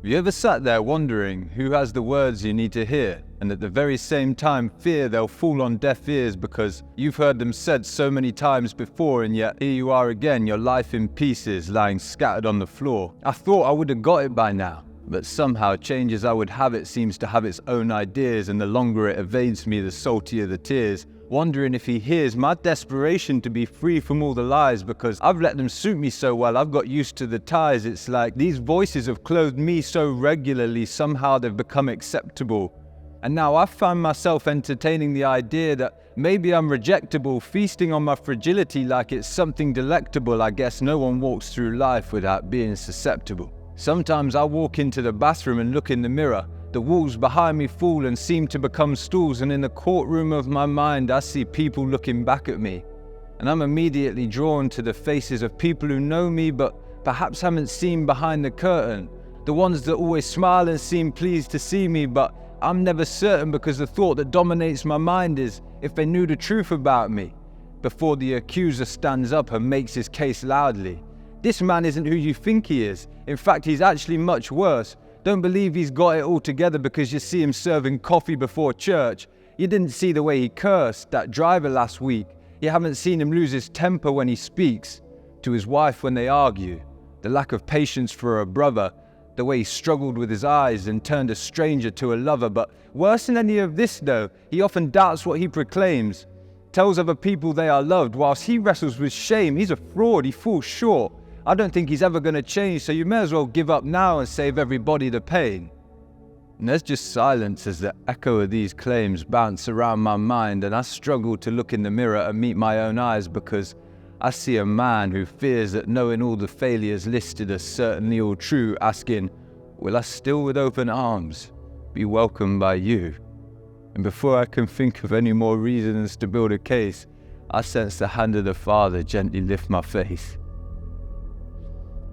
Have you ever sat there wondering who has the words you need to hear, and at the very same time fear they'll fall on deaf ears because you've heard them said so many times before, and yet here you are again, your life in pieces, lying scattered on the floor. I thought I would have got it by now, but somehow change as I would have it seems to have its own ideas, and the longer it evades me, the saltier the tears. Wondering if he hears my desperation to be free from all the lies, because I've let them suit me so well, I've got used to the ties. It's like these voices have clothed me so regularly, somehow they've become acceptable. And now I find myself entertaining the idea that maybe I'm rejectable, feasting on my fragility like it's something delectable. I guess no one walks through life without being susceptible. Sometimes I walk into the bathroom and look in the mirror. The walls behind me fall and seem to become stools, and in the courtroom of my mind I see people looking back at me. And I'm immediately drawn to the faces of people who know me but perhaps haven't seen behind the curtain. The ones that always smile and seem pleased to see me, but I'm never certain because the thought that dominates my mind is if they knew the truth about me. Before the accuser stands up and makes his case loudly. This man isn't who you think he is. In fact, he's actually much worse. Don't believe he's got it all together because you see him serving coffee before church. You didn't see the way he cursed that driver last week. You haven't seen him lose his temper when he speaks to his wife when they argue. The lack of patience for a brother. The way he struggled with his eyes and turned a stranger to a lover. But worse than any of this though, he often doubts what he proclaims. Tells other people they are loved whilst he wrestles with shame. He's a fraud, he falls short. I don't think he's ever going to change, so you may as well give up now and save everybody the pain. And there's just silence as the echo of these claims bounce around my mind, and I struggle to look in the mirror and meet my own eyes because I see a man who fears that knowing all the failures listed as certainly all true, asking, will I still with open arms be welcomed by you? And before I can think of any more reasons to build a case, I sense the hand of the Father gently lift my face.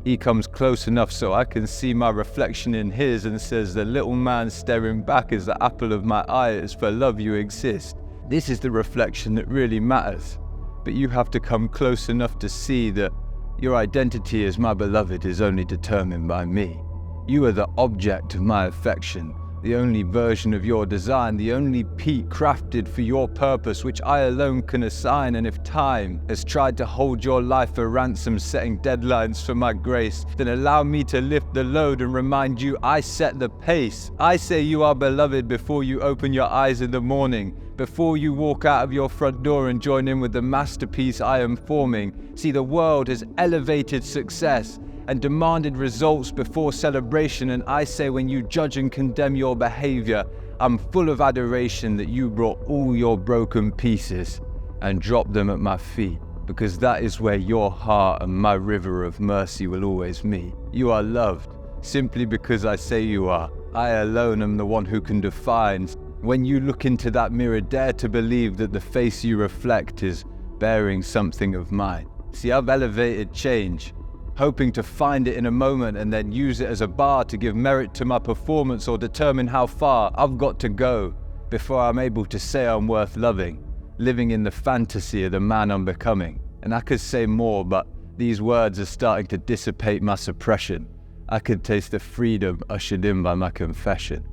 He comes close enough so I can see my reflection in his and says, the little man staring back is the apple of my eye, it's for love you exist. This is the reflection that really matters. But you have to come close enough to see that your identity as my beloved is only determined by me. You are the object of my affection, the only version of your design, the only peak crafted for your purpose, which I alone can assign. And if time has tried to hold your life for ransom, setting deadlines for my grace, then allow me to lift the load and remind you I set the pace. I say you are beloved before you open your eyes in the morning, before you walk out of your front door and join in with the masterpiece I am forming. See, the world has elevated success and demanded results before celebration, and I say when you judge and condemn your behavior, I'm full of adoration that you brought all your broken pieces and dropped them at my feet, because that is where your heart and my river of mercy will always meet. You are loved simply because I say you are. I alone am the one who can define. When you look into that mirror, dare to believe that the face you reflect is bearing something of mine. See, I've elevated change, hoping to find it in a moment and then use it as a bar to give merit to my performance or determine how far I've got to go before I'm able to say I'm worth loving, living in the fantasy of the man I'm becoming. And I could say more, but these words are starting to dissipate my suppression. I could taste the freedom ushered in by my confession.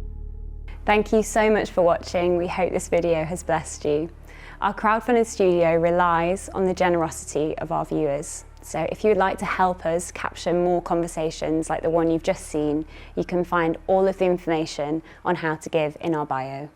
Thank you so much for watching. We hope this video has blessed you. Our crowdfunding studio relies on the generosity of our viewers. So if you would like to help us capture more conversations like the one you've just seen, you can find all of the information on how to give in our bio.